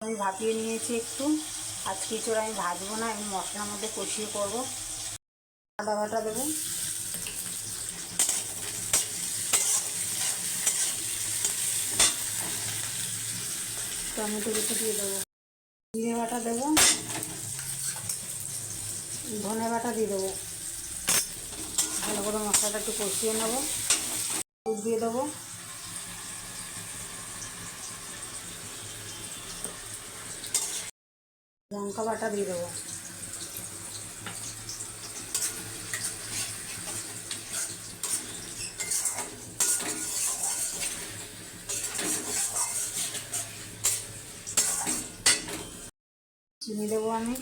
আমি ভাপিয়ে নিয়েছি একটু। আজকে এঁচোড় আমি ভাজবো না, আমি মশলার মধ্যে কষিয়ে করবো। আদা বাটা দেবো, টমেটো কুচি দিয়ে দেবো, জিরে বাটা দেবো, ধনে বাটা দিয়ে দেবো। ভালো করে মশলাটা একটু কষিয়ে নেবো। দুধ দিয়ে দেবো, লঙ্কা বাটা দিয়ে দেবো, চিনি দেবো আমি,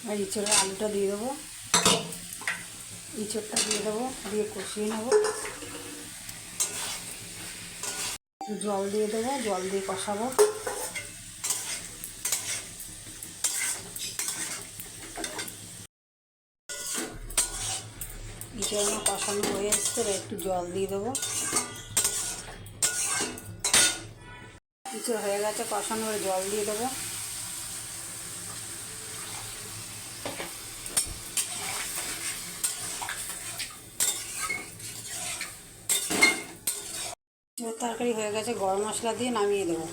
আর ইঁচড়ের আলুটা দিয়ে দেবো, ইঁচড়টা দিয়ে দেবো, দিয়ে কষিয়ে নেবো। জল দিয়ে দেবো, জল দিয়ে কষাবো। ইঁচড় আমার কষানো হয়ে এসছে, একটু জল দিয়ে দেবো। ইঁচড় হয়ে গেছে কষানো, জল দিয়ে দেবো। তরকারি হয়ে গেছে, গরম মশলা দিয়ে নামিয়ে দেবো।